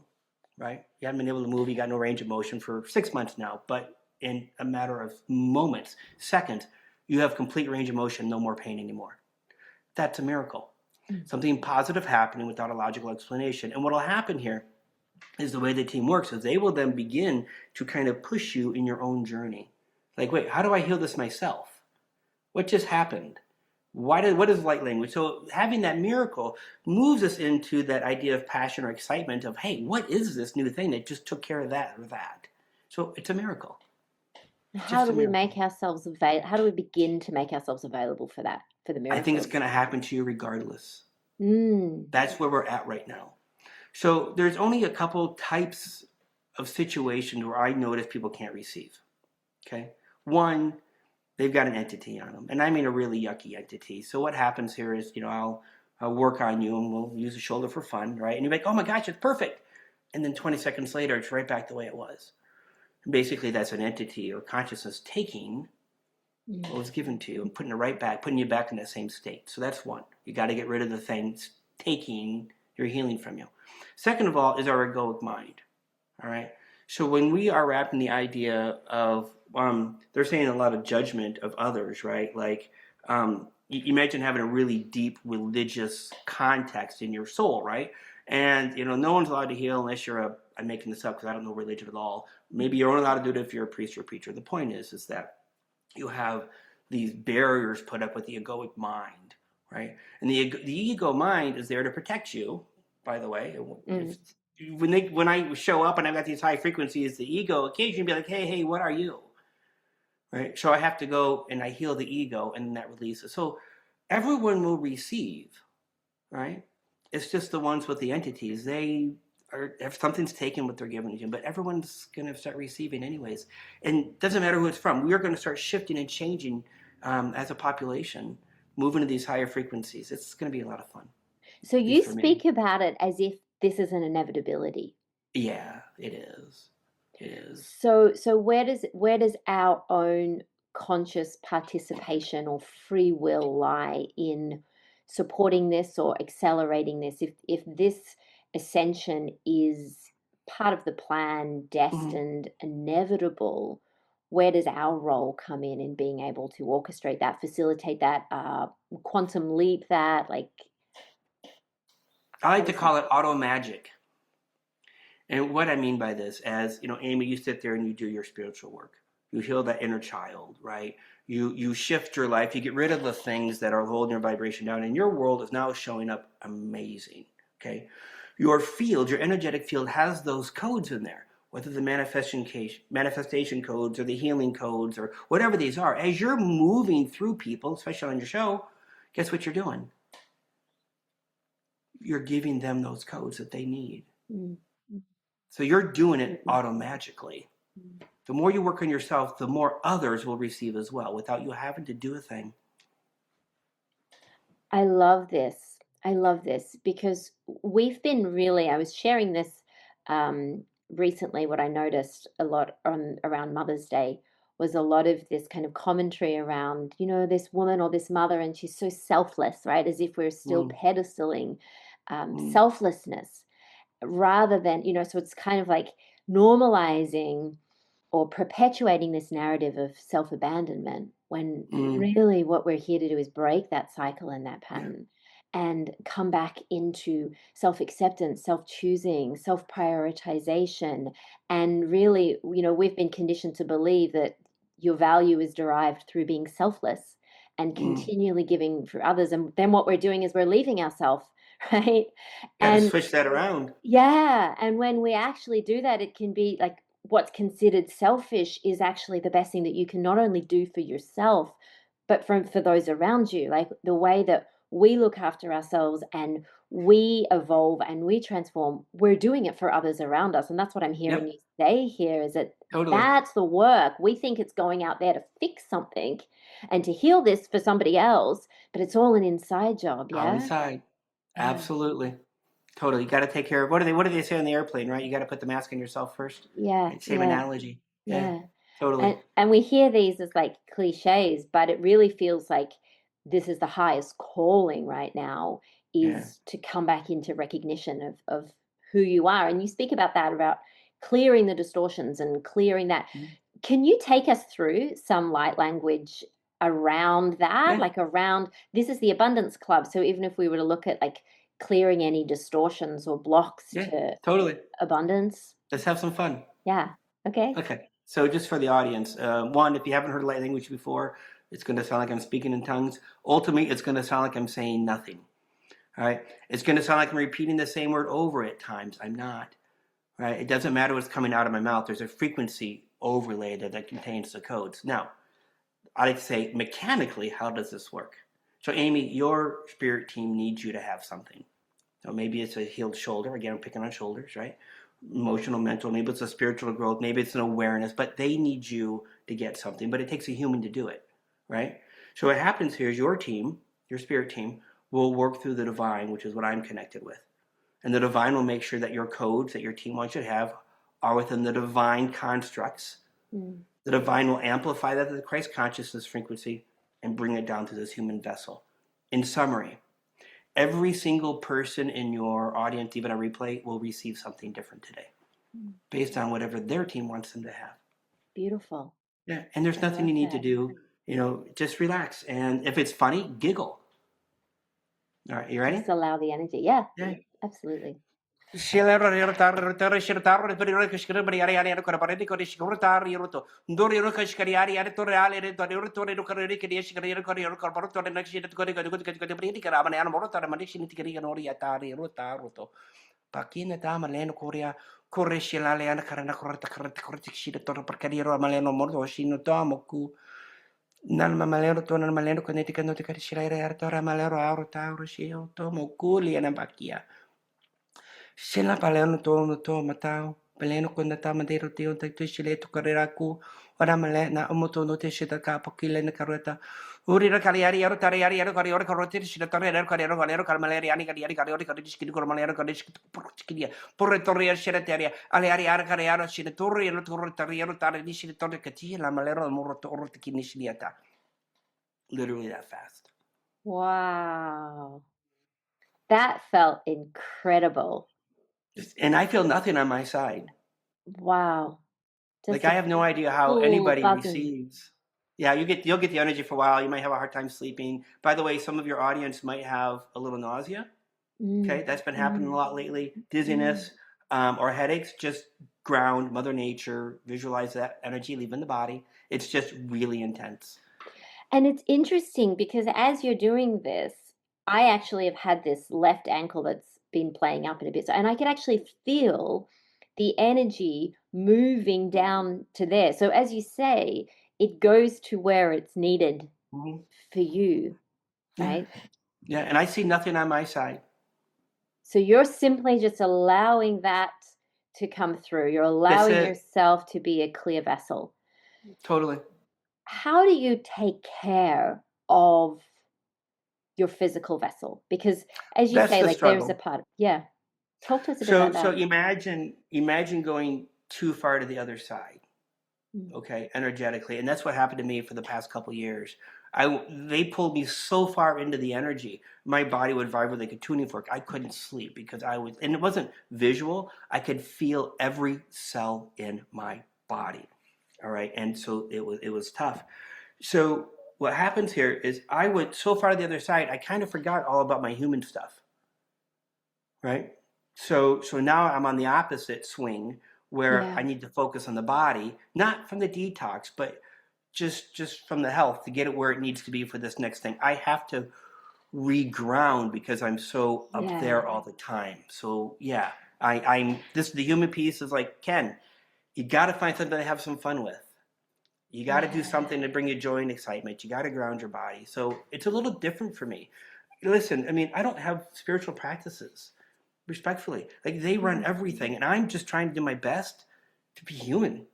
right? You haven't been able to move, you got no range of motion for 6 months now, but in a matter of moments, seconds, you have complete range of motion, no more pain anymore. That's a miracle. Mm. Something positive happening without a logical explanation. And what will happen here is the way the team works is they will then begin to kind of push you in your own journey. Like, wait, how do I heal this myself? What just happened? What is light language? So having that miracle moves us into that idea of passion or excitement of, hey, what is this new thing that just took care of that or that? So it's a miracle. It's How just do a we miracle. make ourselves available? How do we begin to make ourselves available for that, for the I think it's miracles? going to happen to you regardless. Mm. That's where we're at right now. So there's only a couple types of situations where I notice people can't receive. Okay. One, they've got an entity on them, and I mean a really yucky entity. So what happens here is, I'll work on you, and we'll use the shoulder for fun, right? And you're like, oh my gosh, it's perfect, and then 20 seconds later, it's right back the way it was. And basically, that's an entity or consciousness taking what was given to you and putting it right back, putting you back in that same state. So that's one. You got to get rid of the things taking your healing from you. Second of all is our egoic mind. All right. So when we are wrapped in the idea of, they're saying a lot of judgment of others, right? Like, you imagine having a really deep religious context in your soul, right? And no one's allowed to heal unless I'm making this up because I don't know religion at all. Maybe you're only allowed to do it if you're a priest or a preacher. The point is that you have these barriers put up with the egoic mind, right? And the ego mind is there to protect you. By the way, Mm. when I show up and I've got these high frequencies, the ego occasionally be like, hey, what are you? Right? So I have to go and I heal the ego, and then that releases. So everyone will receive, right? It's just the ones with the entities. They are, if something's taken what they're given to you, but everyone's going to start receiving anyways. And it doesn't matter who it's from. We are going to start shifting and changing as a population, moving to these higher frequencies. It's going to be a lot of fun, So at least you for me. speak about it as if this is an inevitability. Yeah, it is. It is. So where does our own conscious participation or free will lie in supporting this or accelerating this? If this ascension is part of the plan, destined, inevitable, where does our role come in being able to orchestrate that, facilitate that, quantum leap that, like? I like to call it auto magic. And what I mean by this, as you know, Amy, you sit there and you do your spiritual work. You heal that inner child, right? You shift your life. You get rid of the things that are holding your vibration down, and your world is now showing up amazing. Okay, your field, your energetic field, has those codes in there. Whether the manifestation codes or the healing codes or whatever these are, as you're moving through people, especially on your show, guess what you're doing? You're giving them those codes that they need. Mm-hmm. So you're doing it automagically. Mm-hmm. The more you work on yourself, the more others will receive as well without you having to do a thing. I love this. I love this because we've been really, I was sharing this recently, what I noticed a lot around Mother's Day was a lot of this kind of commentary around, you know, this woman or this mother, and she's so selfless, right? As if we're still pedestaling selflessness rather than, you know, so it's kind of like normalizing or perpetuating this narrative of self-abandonment when really what we're here to do is break that cycle and that pattern and come back into self-acceptance, self-choosing, self-prioritization. And really, you know, we've been conditioned to believe that your value is derived through being selfless and continually giving for others. And then what we're doing is we're leaving ourselves, right? And switch that around. Yeah. And when we actually do that, it can be like, what's considered selfish is actually the best thing that you can not only do for yourself, but for those around you. Like the way that we look after ourselves and we evolve and we transform, we're doing it for others around us. And that's what I'm hearing you say here is that that's the work. We think it's going out there to fix something and to heal this for somebody else, but it's all an inside job. Yeah. All inside. Absolutely. Totally. You got to take care of, what do they say on the airplane, right? You got to put the mask on yourself first. Yeah. Right? Same analogy. Yeah. Totally. And we hear these as like cliches, but it really feels like this is the highest calling right now is to come back into recognition of who you are. And you speak about that, about clearing the distortions and clearing that. Can you take us through some light language around that? Like around, this is the Abundance Club. So even if we were to look at like clearing any distortions or blocks to abundance. Let's have some fun. Yeah. Okay. So just for the audience, one, if you haven't heard light language before, it's going to sound like I'm speaking in tongues. Ultimately, it's going to sound like I'm saying nothing. All right. It's going to sound like I'm repeating the same word over at times. I'm not. Right. It doesn't matter what's coming out of my mouth. There's a frequency overlay that contains the codes. Now, I like to say mechanically, how does this work? So, Amy, your spirit team needs you to have something. So maybe it's a healed shoulder. Again, I'm picking on shoulders, right? Emotional, mental. Maybe it's a spiritual growth. Maybe it's an awareness. But they need you to get something. But it takes a human to do it, right? So what happens here is your team, your spirit team, will work through the divine, which is what I'm connected with. And the divine will make sure that your codes that your team wants you to have are within the divine constructs. The divine will amplify that to the Christ consciousness frequency and bring it down to this human vessel. In summary, every single person in your audience, even a replay, will receive something different today based on whatever their team wants them to have. Beautiful. Yeah, and there's nothing you need to do. You know, just relax. And if it's funny, giggle. All right, you ready? Just allow the energy. Yeah. Absolutely. Pakina tama leno Korea Koreshi la leana karana korata korata shida tora perkadiro maleno mordo shino tomoku nan maleno to nan maleno konetika no tika shira tora malero auro tauro shio tomoku liana bakia Sila paleno to matao paleno kon nata madero tio ta tu shile to kareraku ora male na omoto no te shida ka pokile na kareta Urira kariari yaro tariari yaro kariori karoti shiratori yaro karioro karioro kalmaleriani kariari kariori kariori shikidi kormalero kariori shikidi porretori shirateria aliari yaro kariaro shiratori yaro torri yaro tari shiratori kati la malero muro torro tikini shiriata. Literally that fast. Wow. That felt incredible. And I feel nothing on my side. Wow. Like Just I a have no idea how full anybody buzzing. receives. Yeah, you'll get the energy for a while. You might have a hard time sleeping. By the way, some of your audience might have a little nausea. Okay, Mm, that's been happening a mm, lot lately. mm. Dizziness or headaches. Just ground Mother Nature. Visualize that energy leaving the body. It's just really intense. And it's interesting because as you're doing this, I actually have had this left ankle that's been playing up in a bit. So, and I could actually feel the energy moving down to there. So, as you say, it goes to where it's needed Mhm. for you, Yeah, right? yeah. And I see nothing on my side. So, you're simply just allowing that to come through. You're That's allowing it. yourself to be a clear vessel. Totally. How do you take care of your physical vessel? Because as you That's say, the like there's a struggle. part, yeah. Talk to us a bit So about so that. imagine going too far to the other side. Mm. Okay, energetically, and that's what happened to me for the past couple years. They pulled me so far into the energy, my body would vibrate like a tuning fork. I couldn't sleep because I was, and it wasn't visual. I could feel every cell in my body. All right, and so it was tough. So what happens here is I went so far to the other side, I kind of forgot all about my human stuff. Right. So now I'm on the opposite swing where Yeah, I need to focus on the body, not from the detox, but just from the health to get it where it needs to be for this next thing. I have to reground because I'm so up yeah, there all the time. So yeah, I'm this the human piece is like Ken, you gotta find something to have some fun with. You gotta do yeah. something to bring you joy and excitement. You gotta ground your body. So it's a little different for me. Listen, I mean, I don't have spiritual practices respectfully. Like they run Mm, everything, and I'm just trying to do my best to be human.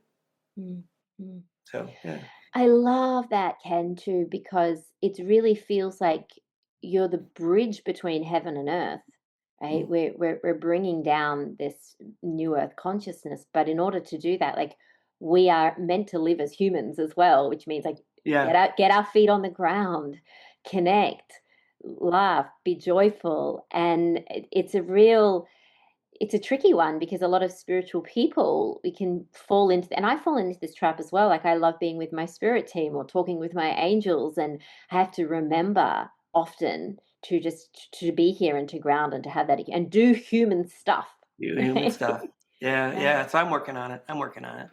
mm, mm. So yeah, I love that, Ken, too, because it really feels like you're the bridge between heaven and earth, right? mm, We're bringing down this new earth consciousness, but in order to do that, like we are meant to live as humans as well, which means like yeah. get our feet on the ground, connect, laugh, be joyful, and it's a tricky one because a lot of spiritual people we can fall into, and I fall into this trap as well. Like I love being with my spirit team or talking with my angels, and I have to remember often to just to be here and to ground and to have that and do human stuff, You human right? stuff. Yeah, Yeah. yeah. So I'm working on it. I'm working on it.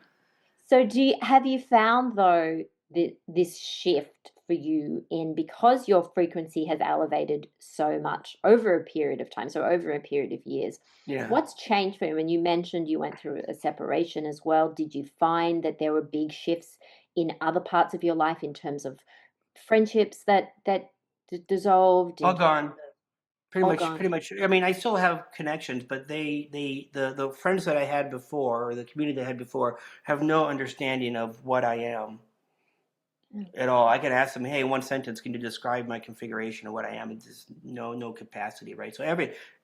So have you found though that this shift for you in because your frequency has elevated so much over a period of time, so over a period of years, Yeah. what's changed for you? And you mentioned you went through a separation as well. Did you find that there were big shifts in other parts of your life in terms of friendships that dissolved All in terms gone. of Pretty all much. gone? Pretty much. I mean, I still have connections, but the friends that I had before, or the community that I had before, have no understanding of what I am Mm. at all. I can ask them, hey, in one sentence, can you describe my configuration of what I am? It's just no capacity, right? So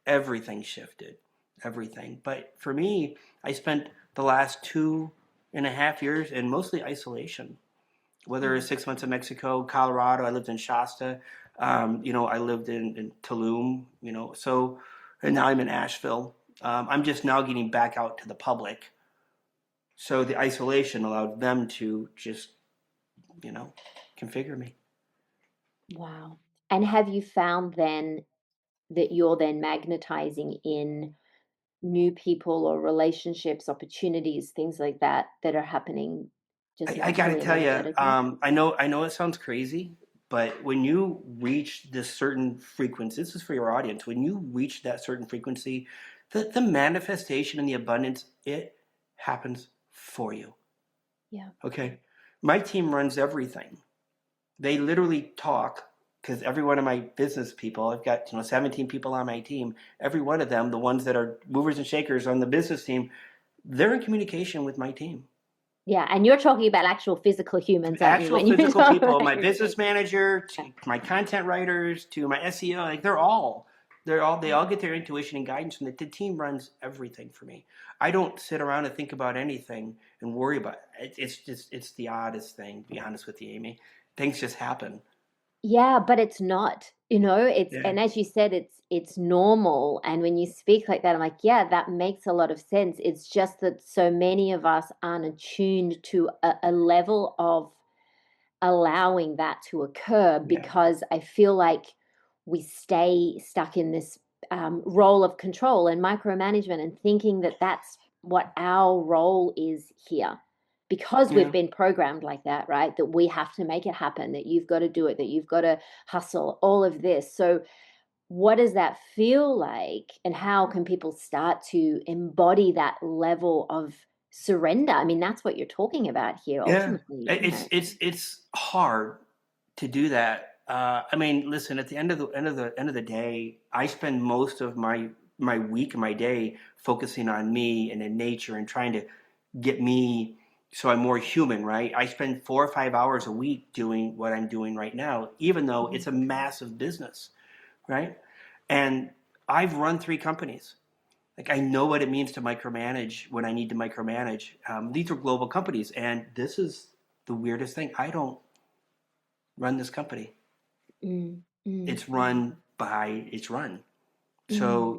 everything shifted, everything. But for me, I spent the last 2.5 years in mostly isolation. Whether it's Mm. 6 months in Mexico, Colorado, I lived in Shasta. I lived in Tulum. So and now I'm in Asheville. I'm just now getting back out to the public. So the isolation allowed them to just you know configure me. Wow. And have you found then that you're then magnetizing in new people or relationships, opportunities, things like that are happening just I got to naturally and tell you, energetically? I know it sounds crazy, but when you reach this certain frequency, this is for your audience. When you reach that certain frequency, the manifestation and the abundance, it happens for you. Yeah. Okay, my team runs everything. They literally talk because every one of my business people, I've got 17 people on my team. Every one of them, the ones that are movers and shakers on the business team, they're in communication with my team. Yeah, and you're talking about actual physical humans, aren't you? Actual When you physical talk people, about my your business team. manager, to my content writers, to my SEO, like they all get their intuition and guidance from the team runs everything for me. I don't sit around and think about anything and worry about it. It's the oddest thing, to be honest with you, Amy. Things just happen. Yeah, but it's not, it's, Yeah. and as you said, it's normal. And when you speak like that, I'm like, yeah, that makes a lot of sense. It's just that so many of us aren't attuned to a level of allowing that to occur, Yeah. because I feel like we stay stuck in this role of control and micromanagement, and thinking that that's what our role is here, because we've Yeah. been programmed like that, right? That we have to make it happen, that you've got to do it, that you've got to hustle, all of this. So what does that feel like, and how can people start to embody that level of surrender? I mean, that's what you're talking about here Yeah. ultimately, isn't It's it? it's hard to do that. I mean, listen. At the end of the day, I spend most of my week and my day focusing on me and in nature and trying to get me so I'm more human, right? I spend 4 or 5 hours a week doing what I'm doing right now, even though it's a massive business, right? And I've run 3 companies. Like I know what it means to micromanage when I need to micromanage. These are global companies, and this is the weirdest thing. I don't run this company. Mm, mm, It's run. mm.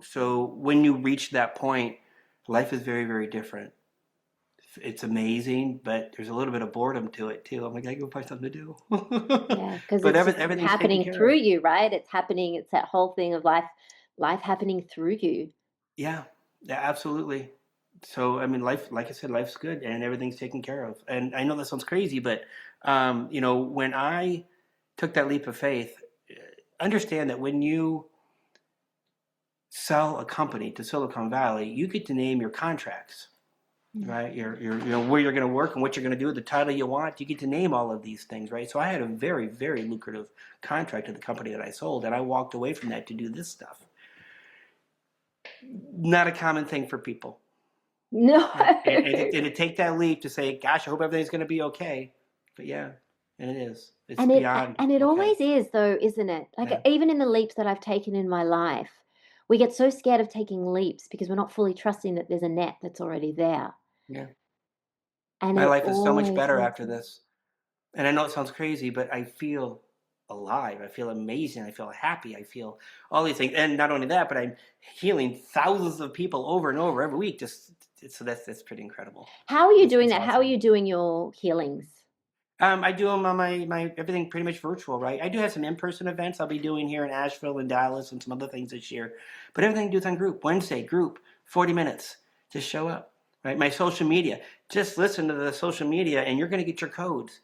So when you reach that point, life is very, very different. It's amazing, but there's a little bit of boredom to it too. I'm like, I go find something to do. Yeah, because But it's just everything's taken happening care through of. you, right? It's happening, it's that whole thing of life happening through you. Yeah, yeah, absolutely. So I mean, life, like I said, life's good and everything's taken care of. And I know that sounds crazy, but when I took that leap of faith, understand that when you sell a company to Silicon Valley, you get to name your contracts, Mm. right? Where you're going to work and what you're going to do, the title you want. You get to name all of these things, right? So I had a very, very lucrative contract at the company that I sold, and I walked away from that to do this stuff. Not a common thing for people. No. Right? And to take that leap to say, gosh, I hope everything's going to be okay. But yeah, and it is. It's And it beyond and it okay. always is though, isn't it? Like Yeah. even in the leaps that I've taken in my life, we get so scared of taking leaps because we're not fully trusting that there's a net that's already there. Yeah. And My it life is so much always better makes after sense. this. And I know it sounds crazy, but I feel alive. I feel amazing. I feel happy. I feel all these things. And not only that, but I'm healing thousands of people over and over every week. So that's pretty incredible. How are you doing It's that? How are awesome. you doing your healings? I do them on my everything pretty much virtual, right? I do have some in-person events I'll be doing here in Asheville and Dallas and some other things this year, but everything I do is on group. Wednesday group, 40 minutes. Just show up, right? My social media. Just listen to the social media, and you're going to get your codes.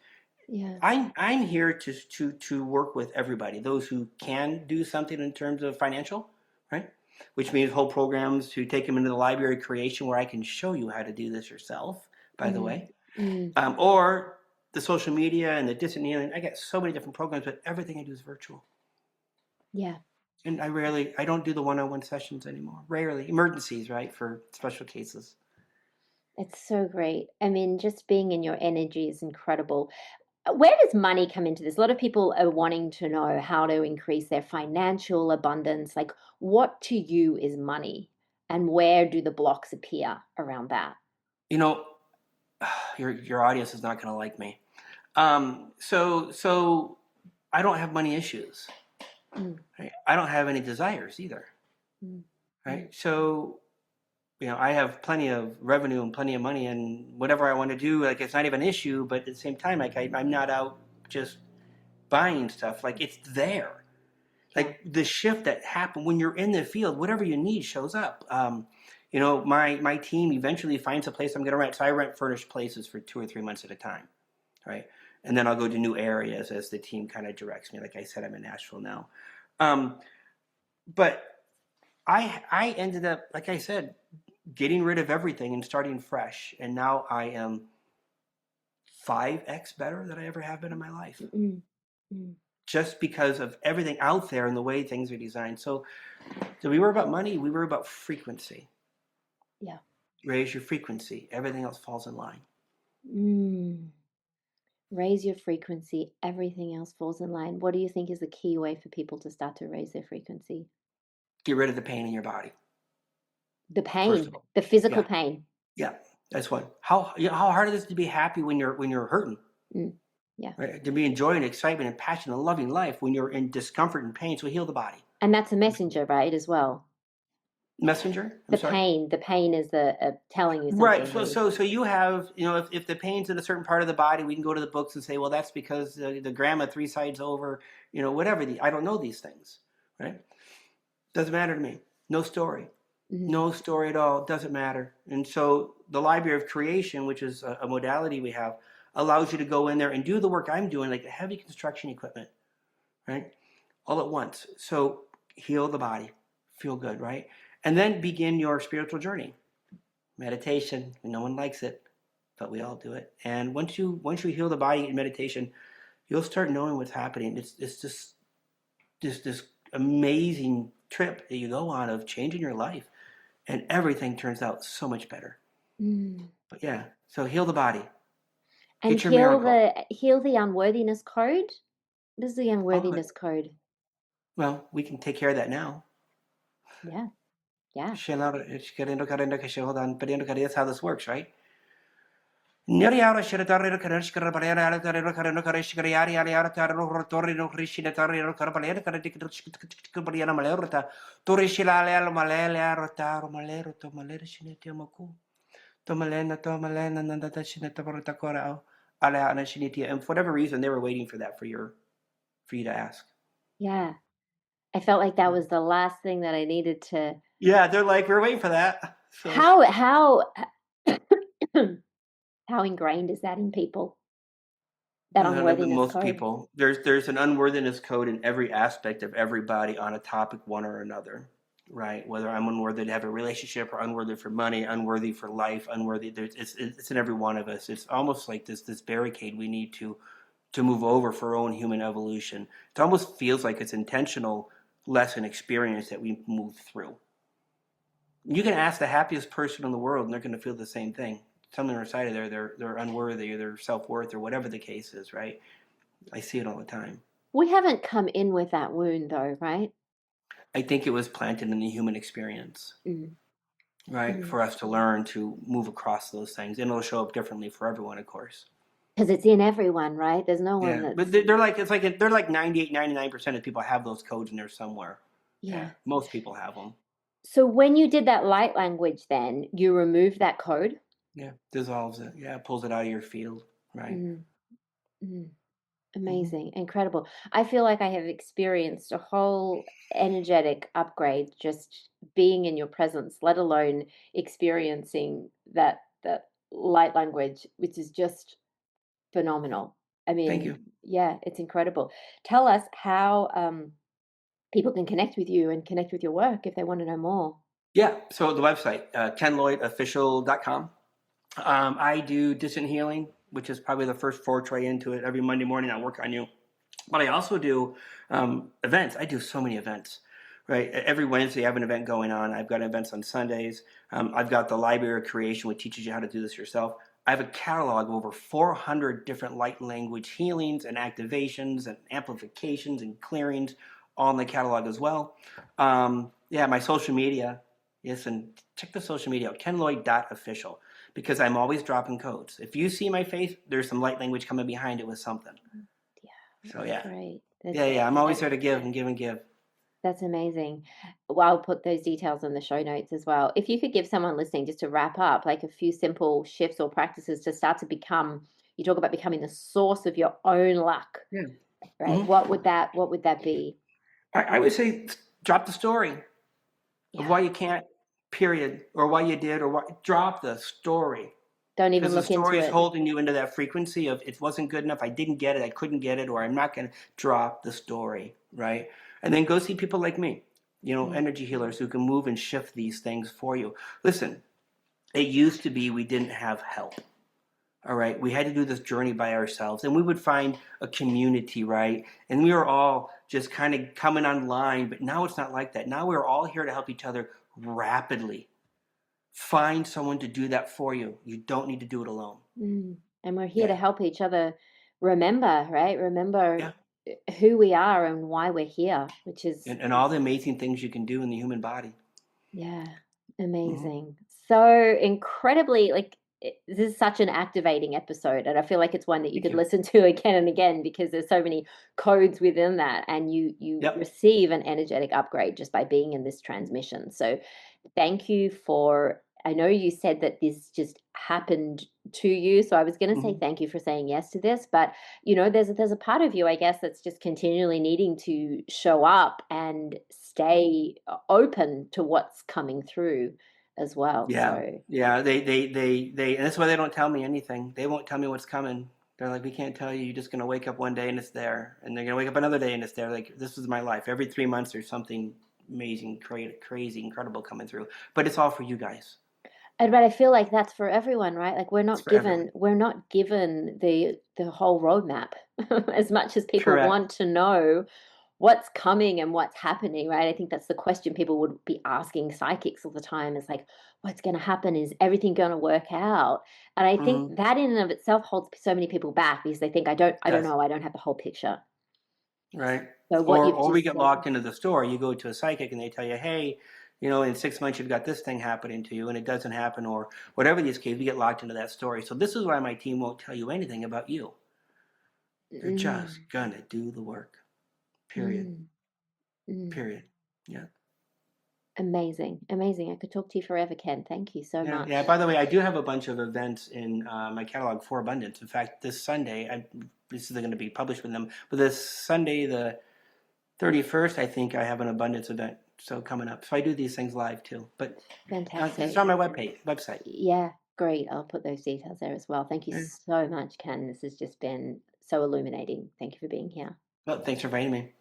Yeah. I'm here to work with everybody. Those who can do something in terms of financial, right? Which means whole programs to take them into the library creation where I can show you how to do this yourself. By the Mm, way, mm, or the social media and the distant healing. I got so many different programs, but everything I do is virtual. yeah. And I don't do the one-on-one sessions anymore. Rarely. Emergencies, right? For special cases. It's so great. I mean, just being in your energy is incredible. Where does money come into this? A lot of people are wanting to know how to increase their financial abundance. Like, what to you is money, and where do the blocks appear around that? You know, your audience is not going to like me. So I don't have money issues. Mm, Right? I don't have any desires either. mm, mm, Right? So I have plenty of revenue and plenty of money, and whatever I want to do, like it's not even an issue. But at the same time, like I'm not out just buying stuff. Like it's there. yeah. Like the shift that happened when you're in the field, whatever you need shows up. My team eventually finds a place I'm going to rent. So I rent furnished places for 2 or 3 months at a time, right? And then I'll go to new areas as the team kind of directs me. Like I said, I'm in Nashville now, but I ended up, like I said, getting rid of everything and starting fresh. And now I am 5x better than I ever have been in my life, Mm, mm, just because of everything out there and the way things are designed. So we were about money. We were about frequency. yeah. Raise your frequency. Everything else falls in line. Mm. Raise your frequency, everything else falls in line. What do you think is the key way for people to start to raise their frequency? Get rid of the pain in your body, The first pain, of all. the physical Yeah, pain. yeah, that's one. How hard is it to be happy when you're hurting? Mm. Yeah. Right? To be enjoying excitement and passion and loving life when you're in discomfort and pain. So heal the body. And that's a messenger, right, as well. Messenger. I'm The sorry. pain is the telling you Right. something. So you have, if the pain's in a certain part of the body, we can go to the books and say, well, that's because the grandma three sides over, whatever. I don't know these things, right? Doesn't matter to me. No story. Mhm. No story at all. Doesn't matter. And so the Library of Creation, which is a modality we have, allows you to go in there and do the work I'm doing, like the heavy construction equipment, right? All at once. So heal the body, feel good, right? And then begin your spiritual journey. Meditation. No one likes it, but we all do it. And once you heal the body in meditation, you'll start knowing what's happening. It's just this amazing trip that you go on of changing your life, and everything turns out so much better. Mm. But yeah, so heal the body. And Get your miracle. heal the unworthiness code. What is the All of it. unworthiness code? Well, we can take care of that now. Yeah. Yeah. Hold on. That's how this works, right? Neriara Shiratarino Karashkara Balera Tarino Karashkari Ariara Taro Torino Krishina Tarino Carbalera Caradiana Malerta, Torishila Malea Rotaro Malero to Malera Shinetiamaku, Tomalena Tomalena Nanda Shinetabarata Corao, Ala Shinitia, and for whatever reason they were waiting for that for you to ask. Yeah. I felt like that was the last thing that I needed to. Yeah, they're like, we're waiting for that. So How how ingrained is that in people? That unworthiness most code. people, there's an unworthiness code in every aspect of everybody on a topic, one or another, right? Whether I'm unworthy to have a relationship, or unworthy for money, unworthy for life, unworthy. It's in every one of us. It's almost like this barricade we need to move over for our own human evolution. It almost feels like it's intentional lesson experience that we move through. You can ask the happiest person in the world, and they're going to feel the same thing. Something inside of there, they're unworthy, or their self worth, or whatever the case is, right? I see it all the time. We haven't come in with that wound though, right? I think it was planted in the human experience, Mm. right? Mm. For us to learn to move across those things. And it'll show up differently for everyone, of course. Because it's in everyone, right? There's no one Yeah. But that's. they're like 98, 99% of people have those codes in there somewhere. Yeah. Most people have them. So when you did that light language, then you removed that code? Yeah. Dissolves it. Yeah. Pulls it out of your field. Right. Mm. Mm. Mm-hmm. Amazing. Incredible. I feel like I have experienced a whole energetic upgrade just being in your presence, let alone experiencing that light language, which is just phenomenal. I Thank mean, you. yeah, it's incredible. Tell us how people can connect with you and connect with your work if they want to know more. Yeah. So the website, kenlloydofficial.com. I do distant healing, which is probably the first foray into it. Every Monday morning I work on you. But I also do events. I do so many events, right? Every Wednesday I have an event going on. I've got events on Sundays. I've got the Library of Creation, which teaches you how to do this yourself. I have a catalog of over 400 different light language healings and activations and amplifications and clearings, all in the catalog as well. Yeah, my social media. Yes, and check the social media out, kenlloyd.official, because I'm always dropping codes. If you see my face, there's some light language coming behind it with something. Yeah, So that's yeah. great. Yeah. I'm always there to give and give and give. That's amazing. Well, I'll put those details in the show notes as well. If you could give someone listening, just to wrap up, like a few simple shifts or practices to start to become, you talk about becoming the source of your own luck, Yeah. right? Mm-hmm. What would that be? I would say drop the story of Yeah. why you can't, period, or why you did, or what. Drop the story. Don't even Because the look into story is it. holding you into that frequency of it wasn't good enough, I didn't get it, I couldn't get it, or I'm not going to. Drop the story, right? And then go see people like me, energy healers who can move and shift these things for you. Listen, it used to be we didn't have help. All right, we had to do this journey by ourselves, and we would find a community, right? And we were all just kind of coming online, but now it's not like that. Now we're all here to help each other rapidly. Find someone to do that for you. You don't need to do it alone. And we're here to Yeah. help each other remember, right? Remember Yeah. who we are and why we're here, which is, And all the amazing things you can do in the human body. yeah, Hmm. amazing. So incredibly, like, this is such an activating episode, and I feel like it's one that you Thank could you. listen to again and again because there's so many codes within that, and you Yep. receive an energetic upgrade just by being in this transmission. So thank you for, I know you said that this just happened to you, so I was going to say Hmm. thank you for saying yes to this, but there's a part of you, I guess, that's just continually needing to show up and stay open to what's coming through as well. Yeah. So Yeah. And that's why they don't tell me anything. They won't tell me what's coming. They're like, we can't tell you. You're just going to wake up one day and it's there. And they're going to wake up another day and it's there. Like, this is my life. Every 3 months, there's something amazing, crazy, incredible coming through. But it's all for you guys. but I feel like that's for everyone, right? Like It's for everyone. we're not given the whole roadmap as much as people Correct. want to know what's coming and what's happening, right? I think that's the question people would be asking psychics all the time is like, what's going to happen? Is everything going to work out? And I Hmm. think that in and of itself holds so many people back because they think, I don't Does. know, I don't have the whole picture. Right. So what Or you've or we just get said, locked into the store. You go to a psychic and they tell you, hey, in 6 months you've got this thing happening to you, and it doesn't happen, or whatever these case, we get locked into that story. So this is why my team won't tell you anything about you. You're just mm, gonna do the work. Period. mm, mm. Period. Yeah. Amazing, amazing. I could talk to you forever, Ken. Thank you so Yeah. Yeah. much. By the way, I do have a bunch of events in my catalog for abundance. In fact, this Sunday, this is going to be published with them, but this Sunday, the 31st, I think I have an abundance event. So coming up. So I do these things live too. But it's Fantastic. on my website. Yeah, great. I'll put those details there as well. Thank you Yeah. so much, Ken. This has just been so illuminating. Thank you for being here. Well, thanks for inviting me.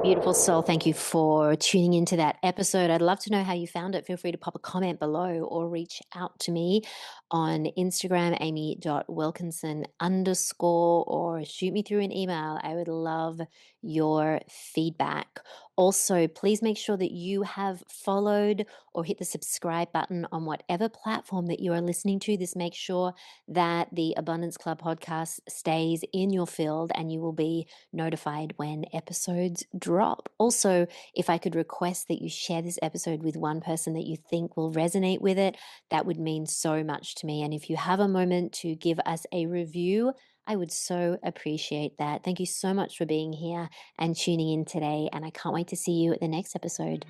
Beautiful soul. Thank you for tuning into that episode. I'd love to know how you found it. Feel free to pop a comment below or reach out to me on Instagram, amy.wilkinson_, or shoot me through an email. I would love your feedback. Also, please make sure that you have followed or hit the subscribe button on whatever platform that you are listening to. This makes sure that the Abundance Club podcast stays in your field and you will be notified when episodes drop. Also, if I could request that you share this episode with one person that you think will resonate with it, that would mean so much to me. And if you have a moment to give us a review, I would so appreciate that. Thank you so much for being here and tuning in today. And I can't wait to see you at the next episode.